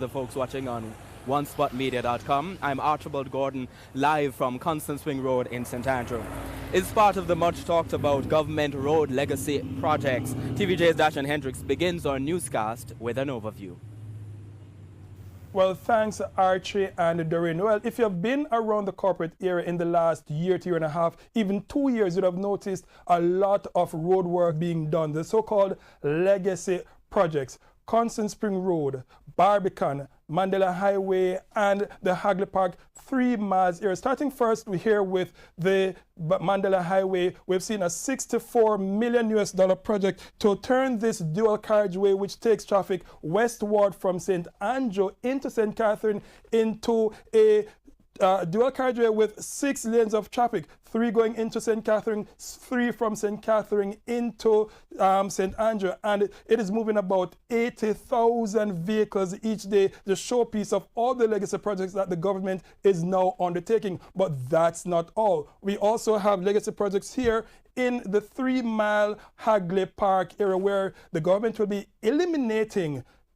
the folks watching on onespotmedia.com. I'm Archibald Gordon, live from Constant Spring Road in St. Andrew. It's part of the much talked about government road legacy projects. TVJ's Dashan Hendricks begins our newscast with an overview. Well, thanks, Archie and Doreen. Well, if you've been around the corporate area in the last year to year and a half, even 2 years, you'd have noticed a lot of road work being done, the so-called legacy projects. Constant Spring Road, Barbican, Mandela Highway, and the Hagley Park 3 miles area. Starting first, we're here with the Mandela Highway. We've seen a $64 million project to turn this dual carriageway, which takes traffic westward from St. Andrew into St. Catherine, into a dual carriageway with 6 lanes of traffic, 3 going into St. Catherine, 3 from St. Catherine into St. Andrew, and it is moving about 80,000 vehicles each day, the showpiece of all the legacy projects that the government is now undertaking. But that's not all. We also have legacy projects here in the 3-mile Hagley Park area, where the government will be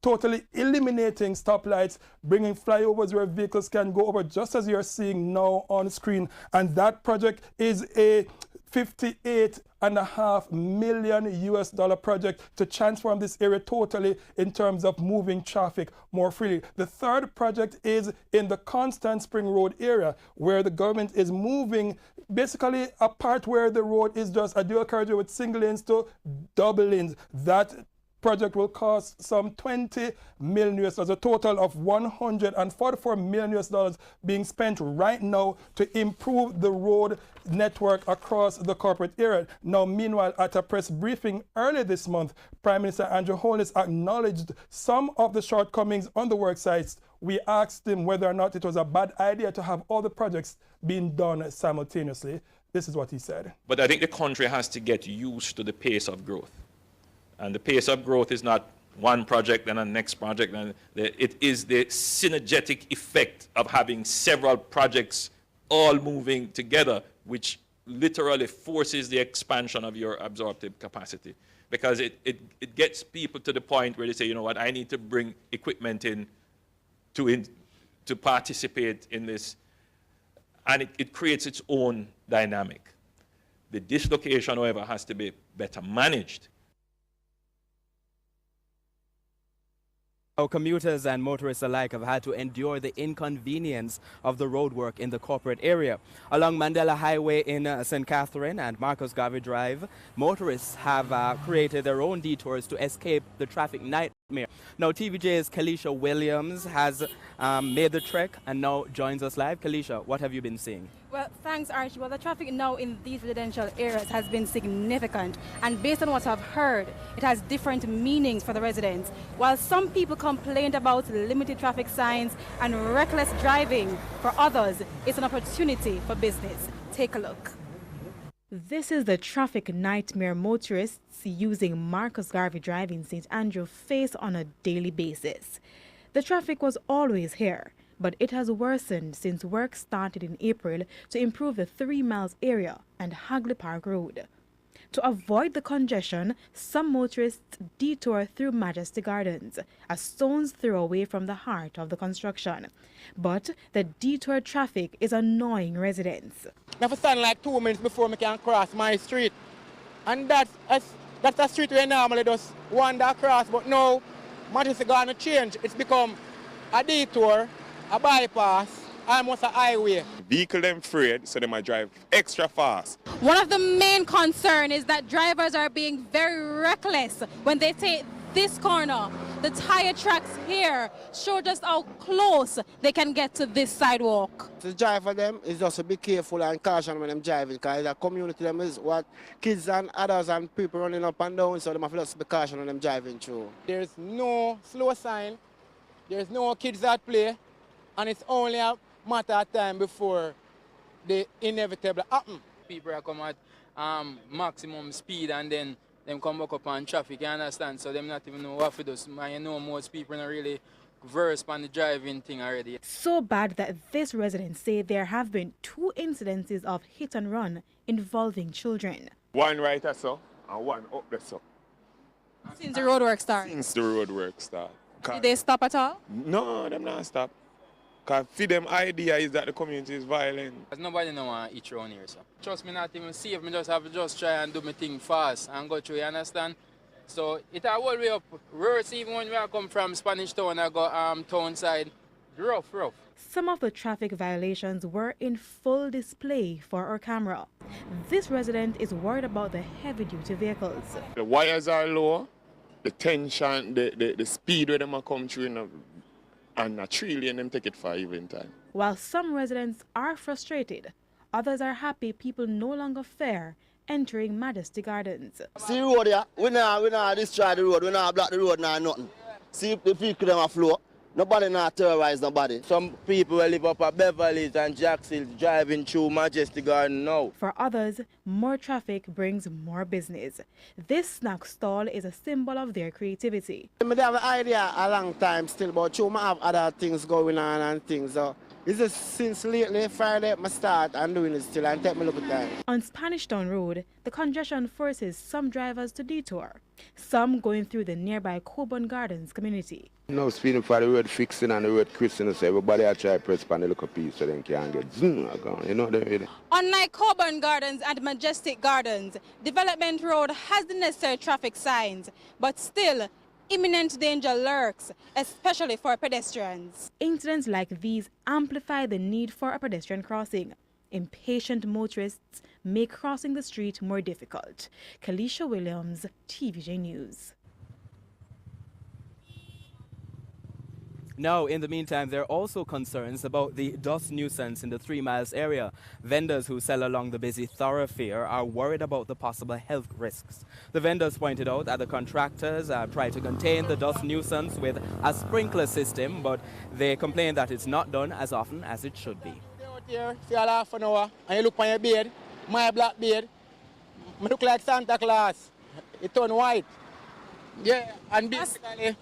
totally eliminating stoplights, bringing flyovers where vehicles can go over, just as you're seeing now on screen. And that project is a $58.5 million project to transform this area totally in terms of moving traffic more freely. The third project is in the Constant Spring Road area, where the government is moving basically a part where the road is just a dual carriageway with single lanes to double lanes. That project will cost some $20 million, a total of $144 million being spent right now to improve the road network across the corporate area. Now, meanwhile, at a press briefing earlier this month, Prime Minister Andrew Holness acknowledged some of the shortcomings on the work sites. We asked him whether or not it was a bad idea to have all the projects being done simultaneously. This is what he said. But I think the country has to get used to the pace of growth. And the pace of growth is not one project and a next project. And it is the synergetic effect of having several projects all moving together, which literally forces the expansion of your absorptive capacity. Because it gets people to the point where they say, you know what, I need to bring equipment in to participate in this. And it creates its own dynamic. The dislocation, however, has to be better managed. Commuters and motorists alike have had to endure the inconvenience of the roadwork in the corporate area. Along Mandela Highway in St. Catherine and Marcus Garvey Drive, motorists have created their own detours to escape the traffic nightmare. Now, TVJ's Kalisha Williams has made the trek and now joins us live. Kalisha, what have you been seeing? Well, thanks, Archie. Well, the traffic now in these residential areas has been significant, and based on what I've heard, it has different meanings for the residents. While some people complained about limited traffic signs and reckless driving, for others, it's an opportunity for business. Take a look. This is the traffic nightmare motorists using Marcus Garvey Drive in St. Andrew face on a daily basis. The traffic was always here, but it has worsened since work started in April to improve the 3 miles area and Hagley Park Road. To avoid the congestion, some motorists detour through Majesty Gardens, a stone's throw away from the heart of the construction. But the detour traffic is annoying residents. I have to stand like 2 minutes before I can cross my street. And that's a street where I normally just wander across, but now Majesty Garden change. It's become a detour, a bypass, almost a highway. Vehicle them afraid, so they might drive extra fast. One of the main concerns is that drivers are being very reckless when they take this corner. The tire tracks here show just how close they can get to this sidewalk. The drive for them is just to be careful and caution when they're driving, because the community them is what kids and adults and people running up and down, so they have to just be cautious when they're driving through. There's no slow sign, there's no kids that play, and it's only a matter of time before the inevitable happen. People are come at maximum speed and then them come back up on traffic, you understand? So them not even know what to do. And you know most people are really versed on the driving thing already. So bad that this residents say there have been 2 incidences of hit and run involving children. One right so and one up there so. Since the roadwork started? Since the roadwork started. Did they stop at all? No, them not stop. Because for them idea is that the community is violent. Nobody no want to eat around here, so. Trust me, not even safe. Me just have to just try and do my thing fast and go through, you understand? So it a whole way up. Worse even when we come from Spanish Town and go town side. Rough. Some of the traffic violations were in full display for our camera. This resident is worried about the heavy-duty vehicles. The wires are low, the tension, the speed where them are come through, and a 3 lane them take it for even time. While some residents are frustrated, others are happy people no longer fear entering Majesty Gardens. See the road here, we not destroy the road, we not block the road, nothing. See the people them a flow. Nobody not terrorize nobody. Some people will live up at Beverly's and Jacksonville driving through Majesty Garden now. For others, more traffic brings more business. This snack stall is a symbol of their creativity. I have an idea a long time still, but I have other things going on and things. So it's just since lately, Friday, I start and doing it still and take me a look at time. On Spanish Town Road, the congestion forces some drivers to detour, some going through the nearby Coburn Gardens community. No speeding for the road fixing and the road crossing, so everybody I try to press on the little piece so they can get zoom gone. You know what I mean? Unlike Coburn Gardens and Majestic Gardens, Development Road has the necessary traffic signs, but still, imminent danger lurks, especially for pedestrians. Incidents like these amplify the need for a pedestrian crossing. Impatient motorists make crossing the street more difficult. Kalisha Williams, TVJ News. Now, in the meantime, there are also concerns about the dust nuisance in the 3 Miles area. Vendors who sell along the busy thoroughfare are worried about the possible health risks. The vendors pointed out that the contractors try to contain the dust nuisance with a sprinkler system, but they complain that it's not done as often as it should be. Out here, for half an hour, and you look on your beard, my black beard, I look like Santa Claus. It turned white. Yeah, and basically,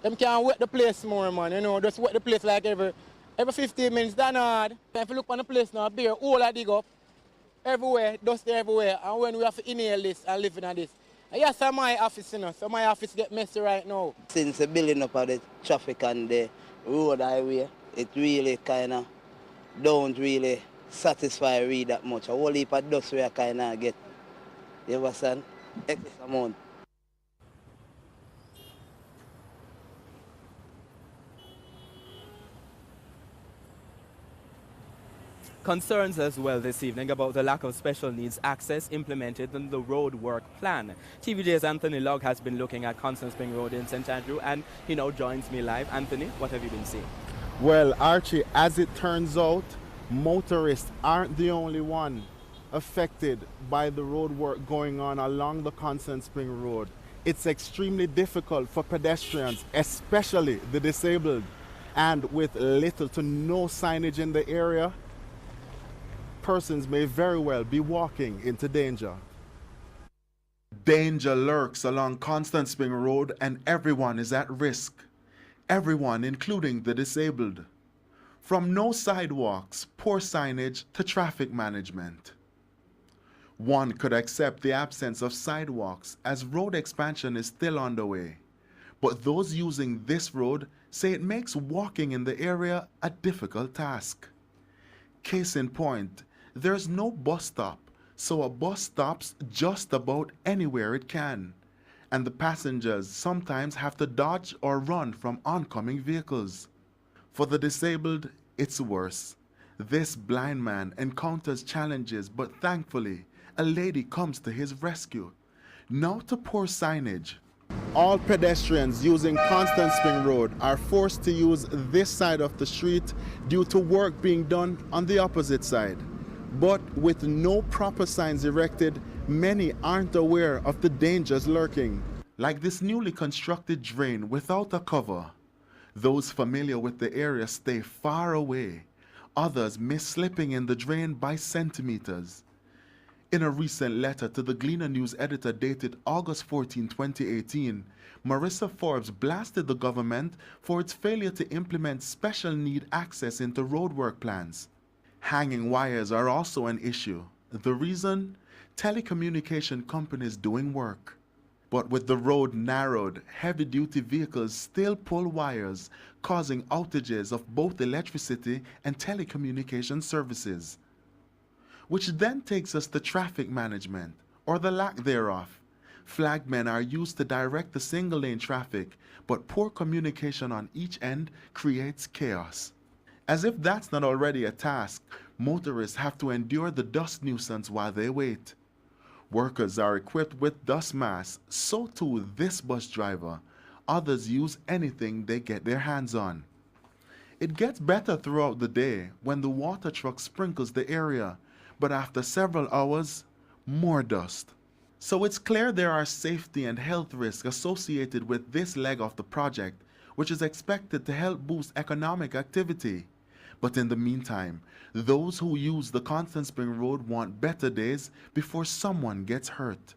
them can't wet the place more, man. You know, just wet the place like every 15 minutes. That's hard. If you look on the place now, beer, all I dig up, everywhere, dust everywhere. And when we have to inhale this and live in this. And yes, that's my office, you know. So my office get messy right now. Since the building up of the traffic and the road highway, it really kind of don't really satisfy me that much. A whole heap of dust we kind of get, you understand, excess amount. Concerns as well this evening about the lack of special needs access implemented in the road work plan. TVJ's Anthony Logg has been looking at Constant Spring Road in St. Andrew and he now joins me live. Anthony, what have you been seeing? Well, Archie, as it turns out, motorists aren't the only one affected by the road work going on along the Constant Spring Road. It's extremely difficult for pedestrians, especially the disabled, and with little to no signage in the area, persons may very well be walking into danger. Danger lurks along Constant Spring Road and everyone is at risk. Everyone, including the disabled. From no sidewalks, poor signage to traffic management. One could accept the absence of sidewalks as road expansion is still underway. But those using this road say it makes walking in the area a difficult task. Case in point, there's no bus stop, so a bus stops just about anywhere it can, and the passengers sometimes have to dodge or run from oncoming vehicles. For the disabled, it's worse. This blind man encounters challenges, but thankfully, a lady comes to his rescue. Now to poor signage. All pedestrians using Constant Spring Road are forced to use this side of the street due to work being done on the opposite side. But with no proper signs erected, many aren't aware of the dangers lurking. Like this newly constructed drain without a cover. Those familiar with the area stay far away. Others miss slipping in the drain by centimeters. In a recent letter to the Gleaner News editor dated August 14, 2018, Marissa Forbes blasted the government for its failure to implement special need access into roadwork plans. Hanging wires are also an issue. The reason? Telecommunication companies doing work. But with the road narrowed, heavy-duty vehicles still pull wires, causing outages of both electricity and telecommunication services. Which then takes us to traffic management, or the lack thereof. Flagmen are used to direct the single-lane traffic, but poor communication on each end creates chaos. As if that's not already a task, motorists have to endure the dust nuisance while they wait. Workers are equipped with dust masks, so too this bus driver. Others use anything they get their hands on. It gets better throughout the day when the water truck sprinkles the area, but after several hours, more dust. So it's clear there are safety and health risks associated with this leg of the project, which is expected to help boost economic activity. But in the meantime, those who use the Constant Spring Road want better days before someone gets hurt.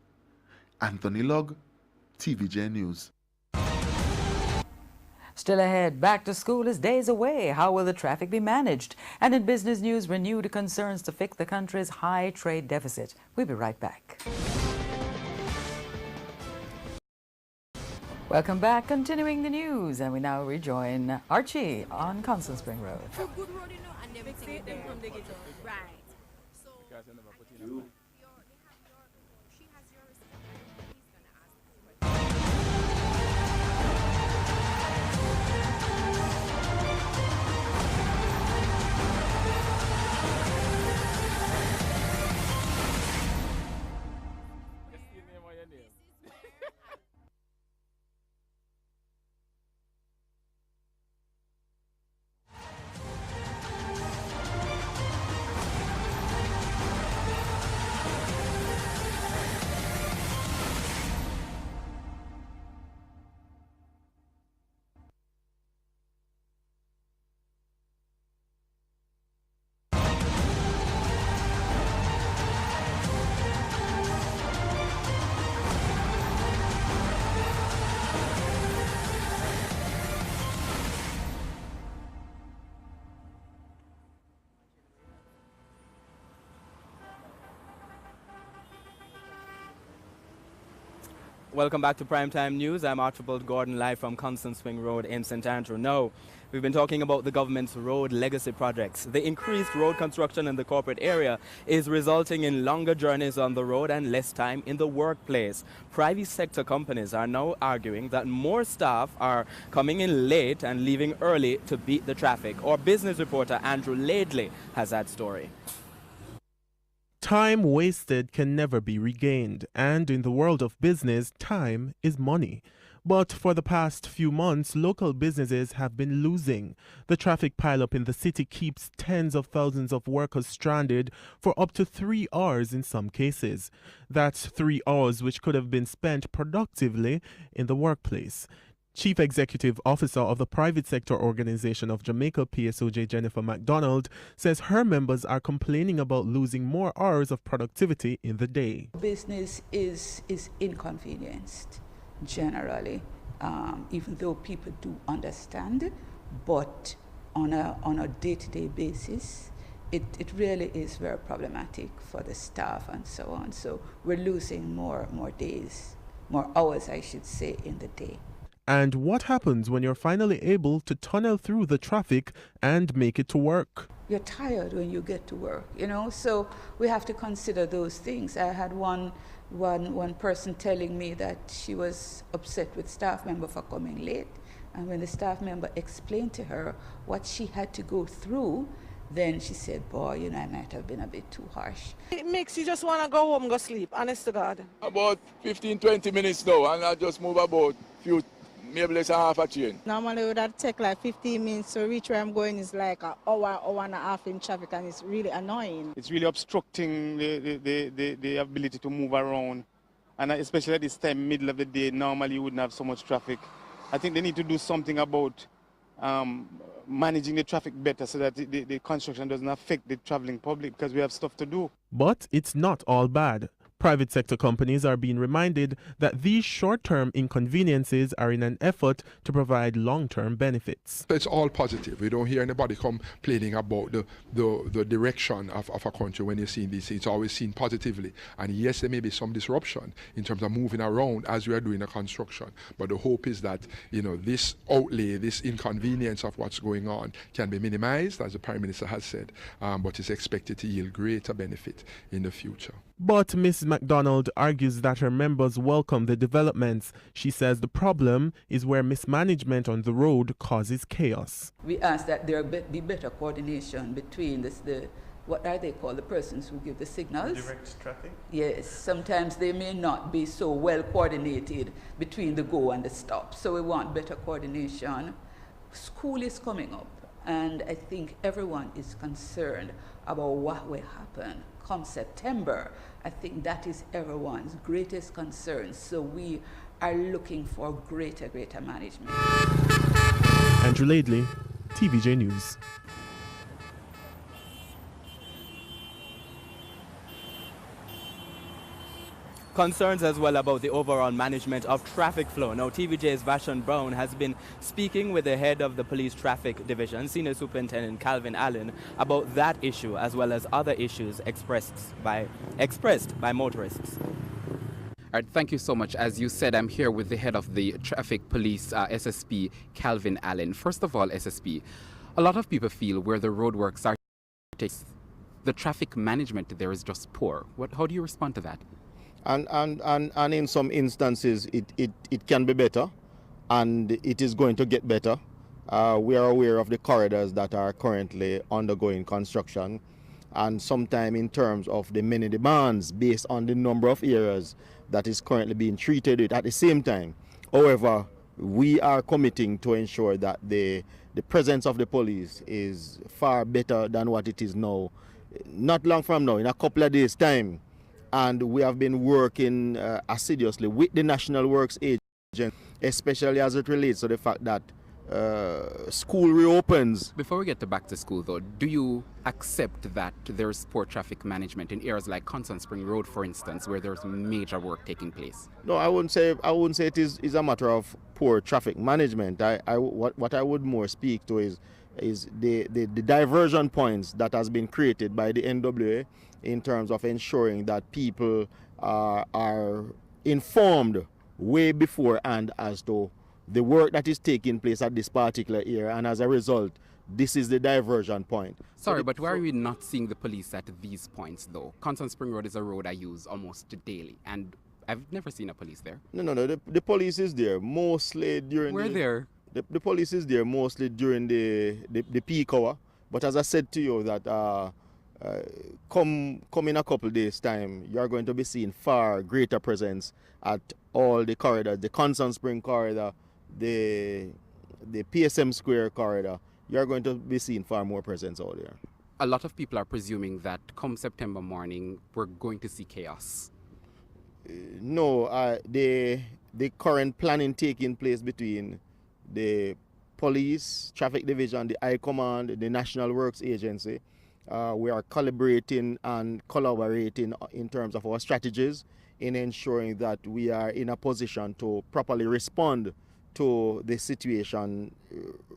Anthony Lugg, TVJ News. Still ahead, back to school is days away. How will the traffic be managed? And in business news, renewed concerns to fix the country's high trade deficit. We'll be right back. Welcome back, continuing the news, and we now rejoin Archie on Constant Spring Road. Welcome back to Primetime News. I'm Archibald Gordon, live from Constant Spring Road in St. Andrew. Now, we've been talking about the government's road legacy projects. The increased road construction in the corporate area is resulting in longer journeys on the road and less time in the workplace. Private sector companies are now arguing that more staff are coming in late and leaving early to beat the traffic. Our business reporter Andrew Laidley has that story. Time wasted can never be regained, and in the world of business, time is money. But for the past few months, local businesses have been losing. The traffic pileup in the city keeps tens of thousands of workers stranded for up to 3 hours in some cases. That's 3 hours which could have been spent productively in the workplace. Chief Executive Officer of the private sector organization of Jamaica, PSOJ Jennifer MacDonald, says her members are complaining about losing more hours of productivity in the day. Business is inconvenienced generally, even though people do understand, but on a day-to-day basis, it really is very problematic for the staff and so on. So we're losing more days, more hours, I should say, in the day. And what happens when you're finally able to tunnel through the traffic and make it to work? You're tired when you get to work, so we have to consider those things. I had one person telling me that she was upset with staff member for coming late, and when the staff member explained to her what she had to go through, then she said, boy, I might have been a bit too harsh. It makes you just want to go home, go sleep, honest to God. About 15-20 minutes now, and I just move about maybe less than half a chain. Normally it would take like 15 minutes to reach where I'm going. Is like an hour and a half in traffic, and it's really annoying. It's really obstructing the ability to move around, and especially at this time, middle of the day, normally you wouldn't have so much traffic. I think they need to do something about managing the traffic better so that the construction doesn't affect the traveling public, because we have stuff to do. But it's not all bad. Private sector companies are being reminded that these short-term inconveniences are in an effort to provide long-term benefits. It's all positive. We don't hear anybody complaining about the direction of a country when you're seeing these things. It's always seen positively. And yes, there may be some disruption in terms of moving around as we are doing the construction. But the hope is that, this outlay, this inconvenience of what's going on can be minimized, as the Prime Minister has said, but is expected to yield greater benefit in the future. But Ms. MacDonald argues that her members welcome the developments. She says the problem is where mismanagement on the road causes chaos. We ask that there be better coordination between what are they called, the persons who give the signals? Direct traffic? Yes, sometimes they may not be so well coordinated between the go and the stop. So we want better coordination. School is coming up, and I think everyone is concerned about what will happen come September. I think that is everyone's greatest concern. So we are looking for greater management. Andrew Laidley, TVJ News. Concerns as well about the overall management of traffic flow. Now, TVJ's Vashon Brown has been speaking with the head of the Police Traffic Division, Senior Superintendent Calvin Allen, about that issue as well as other issues expressed by motorists. All right, thank you so much. As you said, I'm here with the head of the Traffic Police, SSP, Calvin Allen. First of all, SSP, a lot of people feel where the roadworks are, the traffic management there is just poor. How do you respond to that? And in some instances, it can be better, and it is going to get better. We are aware of the corridors that are currently undergoing construction, and sometime in terms of the many demands based on the number of areas that is currently being treated with at the same time. However, we are committing to ensure that the presence of the police is far better than what it is now. Not long from now, in a couple of days' time, and we have been working assiduously with the National Works Agent, especially as it relates to the fact that school reopens. Before we get to back to school, though, do you accept that there's poor traffic management in areas like Constant Spring Road, for instance, where there's major work taking place? No, I wouldn't say it is a matter of poor traffic management. What I would more speak to is the diversion points that has been created by the NWA in terms of ensuring that people are informed way beforehand as to the work that is taking place at this particular area, and as a result, this is the diversion point. Sorry, but why are we not seeing the police at these points, though? Constant Spring Road is a road I use almost daily, and I've never seen a police there. No. The police is there mostly during. Where there? The police is there mostly during the peak hour. But as I said to you, that come in a couple days' time, you are going to be seeing far greater presence at all the corridors, the Constant Spring corridor, the PSM Square corridor. You are going to be seeing far more presence out there. A lot of people are presuming that come September morning, we're going to see chaos. No, the current planning taking place between the police, traffic division, the I Command, the National Works Agency. We are calibrating and collaborating in terms of our strategies in ensuring that we are in a position to properly respond to the situation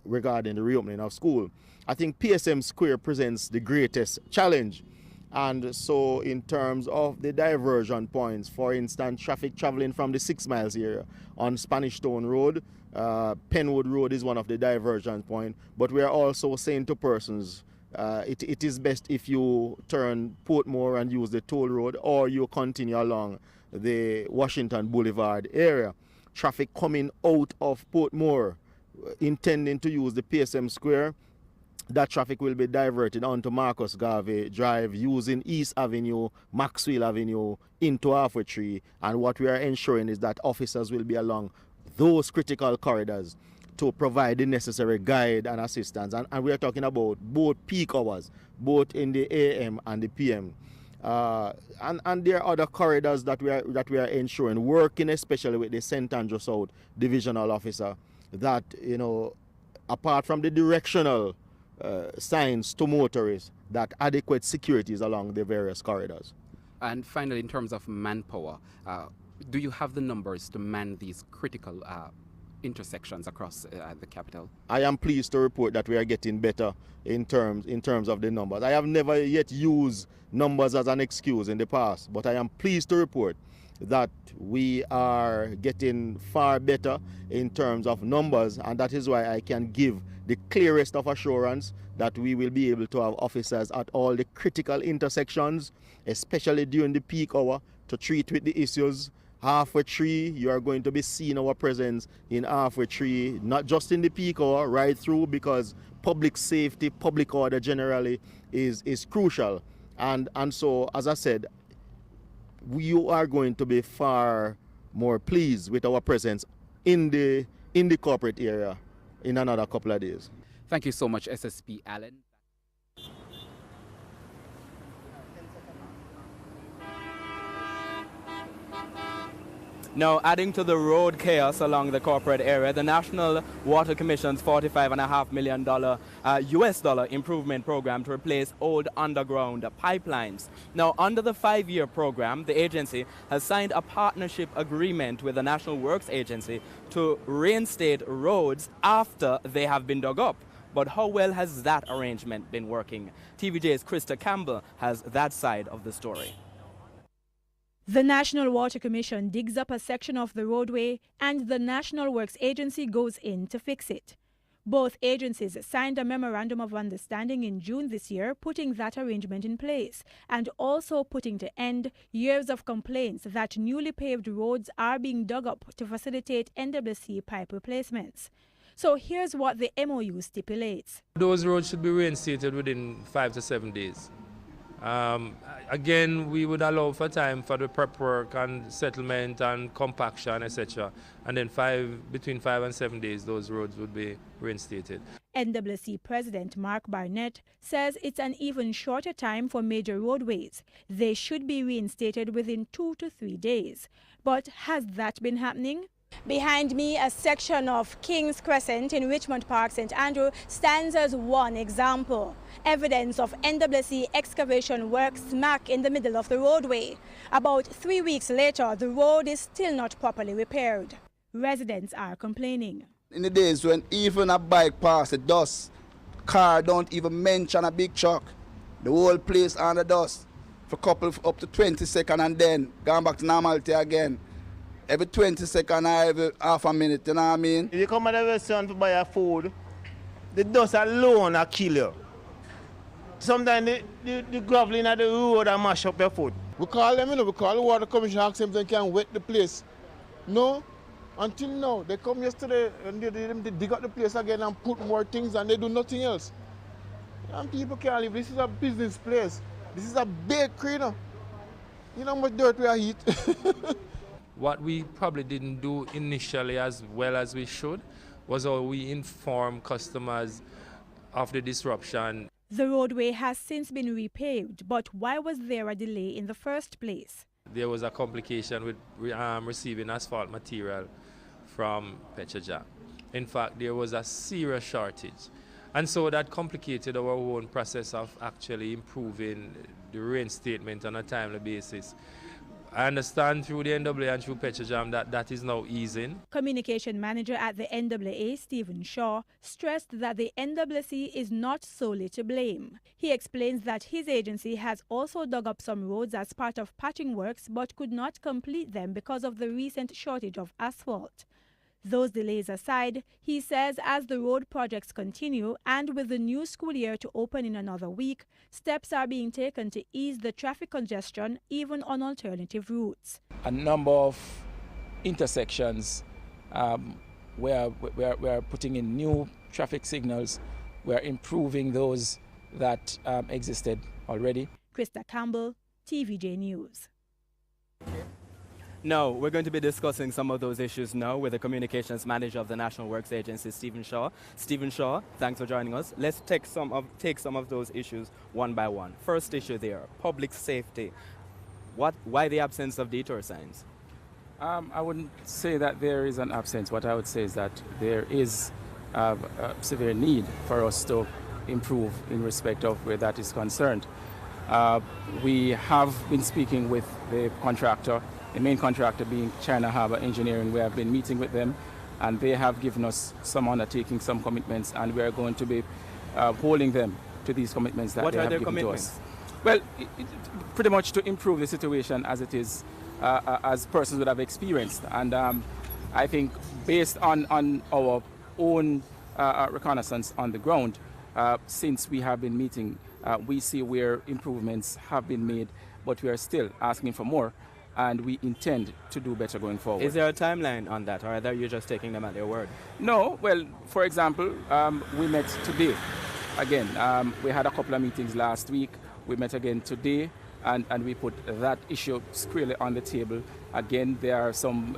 regarding the reopening of school. I think PSM Square presents the greatest challenge. And so in terms of the diversion points, for instance, traffic traveling from the 6 miles area on Spanish Town Road, Penwood Road is one of the diversion points, but we are also saying to persons, it is best if you turn Portmore and use the toll road, or you continue along the Washington Boulevard area. Traffic coming out of Portmore, intending to use the PSM Square, that traffic will be diverted onto Marcus Garvey Drive using East Avenue, Maxwell Avenue into Halfway Tree. And what we are ensuring is that officers will be along those critical corridors to provide the necessary guide and assistance. And we are talking about both peak hours, both in the AM and the PM. And there are other corridors that we are ensuring, working especially with the St. Andrew South Divisional Officer, that, you know, apart from the directional signs to motorists, that adequate security is along the various corridors. And finally, in terms of manpower, do you have the numbers to man these critical intersections across the capital? I am pleased to report that we are getting better in terms of the numbers. I have never yet used numbers as an excuse in the past, but I am pleased to report that we are getting far better in terms of numbers, and that is why I can give the clearest of assurance that we will be able to have officers at all the critical intersections, especially during the peak hour, to treat with the issues. Halfway 3, you are going to be seeing our presence in halfway 3, not just in the peak hour, right through, because public safety, public order generally is crucial. And so, as I said, you are going to be far more pleased with our presence in the corporate area in another couple of days. Thank you so much, SSP Allen. Now, adding to the road chaos along the corporate area, the National Water Commission's $45.5 million US dollar improvement program to replace old underground pipelines. Now, under the 5-year program, the agency has signed a partnership agreement with the National Works Agency to reinstate roads after they have been dug up. But how well has that arrangement been working? TVJ's Krista Campbell has that side of the story. The National Water Commission digs up a section of the roadway and the National Works Agency goes in to fix it. Both agencies signed a memorandum of understanding in June this year, putting that arrangement in place and also putting to end years of complaints that newly paved roads are being dug up to facilitate NWC pipe replacements. So here's what the MOU stipulates. Those roads should be reinstated within 5 to 7 days. Again, we would allow for time for the prep work and settlement and compaction, etc. And then between 5 and 7 days, those roads would be reinstated. NWC President Mark Barnett says it's an even shorter time for major roadways. They should be reinstated within 2 to 3 days. But has that been happening? Behind me, a section of King's Crescent in Richmond Park, St. Andrew, stands as one example. Evidence of NWC excavation work smack in the middle of the roadway. About 3 weeks later, the road is still not properly repaired. Residents are complaining. In the days when even a bike passes, the dust, car don't even mention a big truck. The whole place on the dust for a couple up to 20 seconds and then going back to normality again. Every 20 seconds or every half a minute, you know what I mean? If you come to the restaurant to buy a food, the dust alone will kill you. Sometimes the graveling of the road will mash up your food. We call them, we call the water commission, ask them if they can wet the place. No, until now. They come yesterday and they dig up the place again and put more things and they do nothing else. And people can't live. This is a business place. This is a bakery, you know. You know how much dirt we are eat. What we probably didn't do initially as well as we should was how we inform customers of the disruption. The roadway has since been repaved, but why was there a delay in the first place? There was a complication with receiving asphalt material from Petroja. In fact, there was a serious shortage. And so that complicated our own process of actually improving the reinstatement on a timely basis. I understand through the NWA and through Petrojam that is now easing. Communication manager at the NWA, Stephen Shaw, stressed that the NWC is not solely to blame. He explains that his agency has also dug up some roads as part of patching works but could not complete them because of the recent shortage of asphalt. Those delays aside, he says as the road projects continue and with the new school year to open in another week, steps are being taken to ease the traffic congestion even on alternative routes. A number of intersections where we're putting in new traffic signals. We're improving those that existed already. Krista Campbell, TVJ News. No, we're going to be discussing some of those issues now with the communications manager of the National Works Agency, Stephen Shaw. Stephen Shaw, thanks for joining us. Let's take some of those issues one by one. First issue there, public safety. Why the absence of detour signs? I wouldn't say that there is an absence. What I would say is that there is a severe need for us to improve in respect of where that is concerned. We have been speaking with the contractor, the main contractor being China Harbour Engineering. We have been meeting with them, and they have given us some undertaking, some commitments, and we are going to be holding them to these commitments that What they are have their given commitments? to us. Well, pretty much to improve the situation as it is, as persons would have experienced. And I think based on our own reconnaissance on the ground, since we have been meeting, we see where improvements have been made, but we are still asking for more, and we intend to do better going forward. Is there a timeline on that, or are you just taking them at their word? No, well, for example, we met today. Again, we had a couple of meetings last week. We met again today, and we put that issue squarely on the table. Again, there are some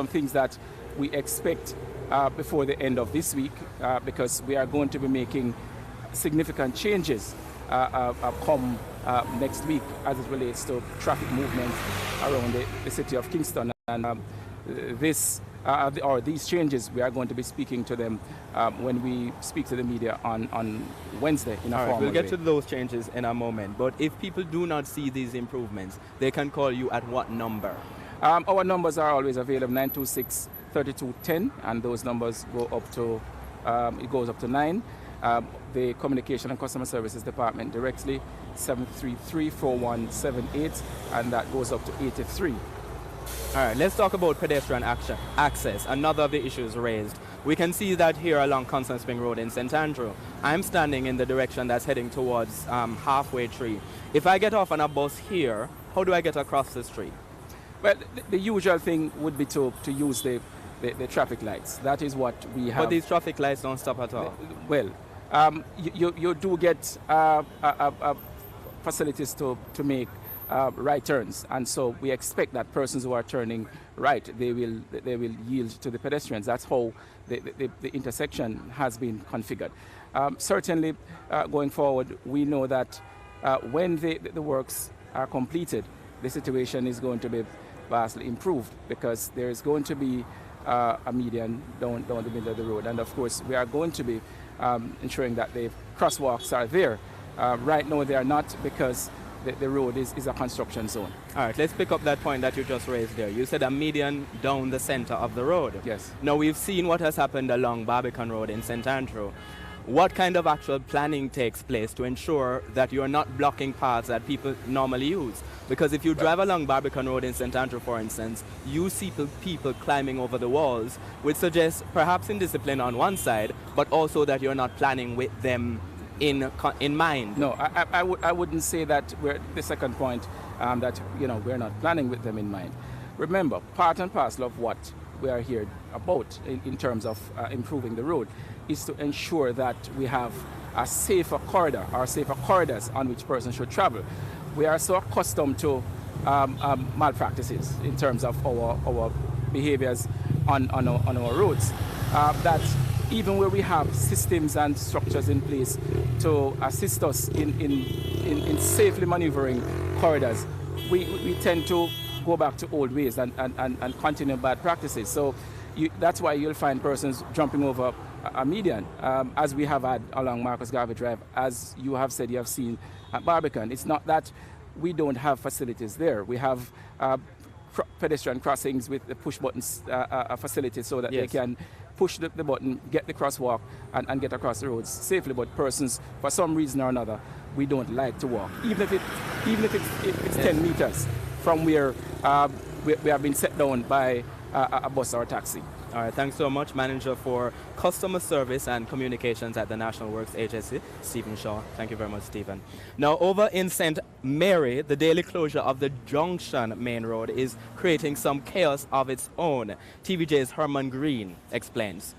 things that we expect before the end of this week, because we are going to be making significant changes come next week as it relates to traffic movement around the city of Kingston. And these changes, we are going to be speaking to them when we speak to the media on Wednesday in a formal We'll get way. to those changes in a moment. But if people do not see these improvements, they can call you at what number? Our numbers are always available, 926-3210, and those numbers go up to, it goes up to 9. The Communication and Customer Services Department directly, 733-4178, and that goes up to 83. All right, let's talk about pedestrian access, another of the issues raised. We can see that here along Constant Spring Road in St. Andrew. I'm standing in the direction that's heading towards Halfway Tree. If I get off on a bus here, how do I get across the street? Well, the usual thing would be to use the traffic lights. That is what we have. But these traffic lights don't stop at all. Well, you do get facilities to make right turns, and so we expect that persons who are turning right, they will yield to the pedestrians. That's how the intersection has been configured. Certainly, going forward, we know that when the works are completed, the situation is going to be vastly improved, because there is going to be a median down the middle of the road, and of course we are going to be ensuring that the crosswalks are there. Right now they are not, because the road is a construction zone. All right, let's pick up that point that you just raised there. You said a median down the center of the road. Yes. Now we've seen what has happened along Barbican Road in St. Andrew. What kind of actual planning takes place to ensure that you're not blocking paths that people normally use? Because if you drive along Barbican Road in St. Andrew, for instance, you see people climbing over the walls, which suggests perhaps indiscipline on one side, but also that you're not planning with them in mind. No, I wouldn't say that we're the second point, that we're not planning with them in mind. Remember, part and parcel of what we are here about in terms of improving the road is to ensure that we have a safer corridor, or safer corridors on which persons should travel. We are so accustomed to malpractices in terms of our behaviors on our roads that even where we have systems and structures in place to assist us in safely maneuvering corridors, we tend to go back to old ways and continue bad practices. So that's why you'll find persons jumping over a median, as we have had along Marcus Garvey Drive, as you have said you have seen at Barbican. It's not that we don't have facilities there. We have pedestrian crossings with the push buttons facilities, so that they can push the button, get the crosswalk, and get across the roads safely. But persons, for some reason or another, we don't like to walk, even if it's 10 meters from where we have been set down by a bus or a taxi. All right, thanks so much, Manager for Customer Service and Communications at the National Works Agency, Stephen Shaw. Thank you very much, Stephen. Now, over in St. Mary, the daily closure of the Junction Main Road is creating some chaos of its own. TVJ's Herman Green explains.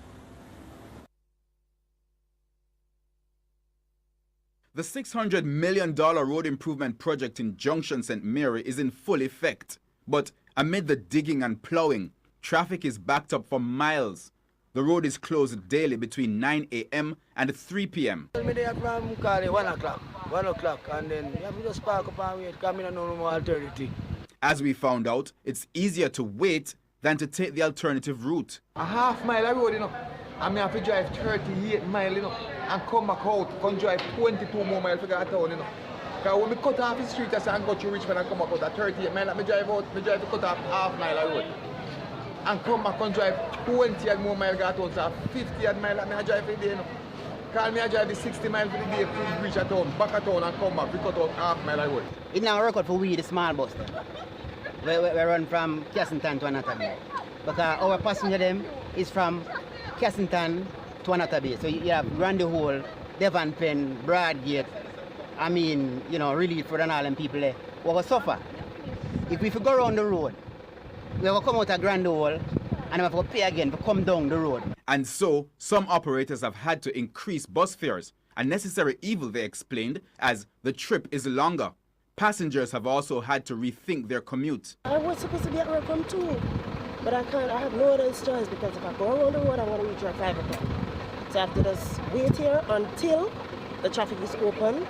The $600 million road improvement project in Junction St. Mary is in full effect. But amid the digging and plowing, traffic is backed up for miles. The road is closed daily between 9 a.m. and 3 p.m. I'm there from 1 o'clock, and then you have to just park up and wait, because I don't know no more alternative. As we found out, it's easier to wait than to take the alternative route. A half mile of road, and I have to drive 38 miles, and come back out, come drive 22 more miles to get to town, Because when we cut off the street and go through Richmond and come up out at 38 miles, I drive to cut off half mile of road. And come back and drive 20 and more miles got out, so 50 and mile I drive every day. You know. Call me I drive the 60 miles for the day to reach at town, back at town and come back, we cut out half mile of road. It now work out for we, the small bus. We run from Cassington to Anataby. Because our passenger them is from Cassington to Anataby. So you have Randy-Hole, Devon Pen, Broadgate. I mean, you know, really for the Harlem people there. We will suffer. If we go around the road, we will come out of Randy-Hole and we have to pay again to come down the road. And so, some operators have had to increase bus fares, a necessary evil they explained, as the trip is longer. Passengers have also had to rethink their commute. I was supposed to be at work from 2, but I can't. I have no other choice because if I go around the road, I'm going to reach at 5 o'clock. So I have to just wait here until the traffic is open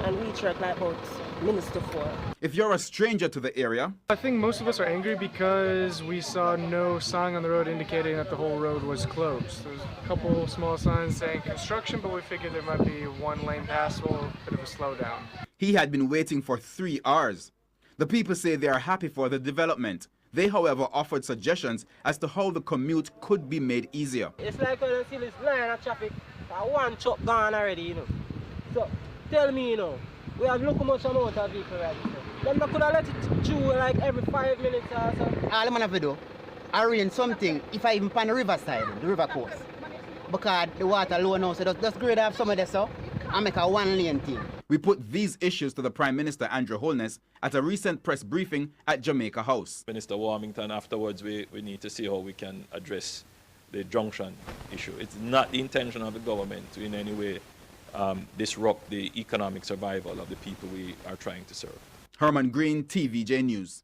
and reach work like about minutes to 4. If you're a stranger to the area, I think most of us are angry because we saw no sign on the road indicating that the whole road was closed. There's a couple small signs saying construction, but we figured there might be one lane passable, a bit of a slowdown. he had been waiting for 3 hours. The people say they are happy for the development. They, however, offered suggestions as to how the commute could be made easier. It's like when you see this line of traffic, one truck gone already, you know. So, tell me, you know, we have look how much amount of vehicle right here. Then they could have let it through like every 5 minutes or so. All I'm gonna do, arrange something, if I even pan the riverside, the river course. Because the water low now, so just grade off some of this so and make a 1-lane thing. We put these issues to the Prime Minister, Andrew Holness, at a recent press briefing at Jamaica House. Minister Warmington, afterwards we need to see how we can address the junction issue. It's not the intention of the government to in any way disrupt the economic survival of the people we are trying to serve. Herman Green, TVJ News.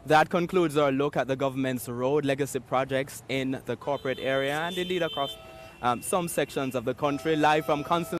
That concludes our look at the government's road legacy projects in the corporate area and indeed across some sections of the country. Live from Constant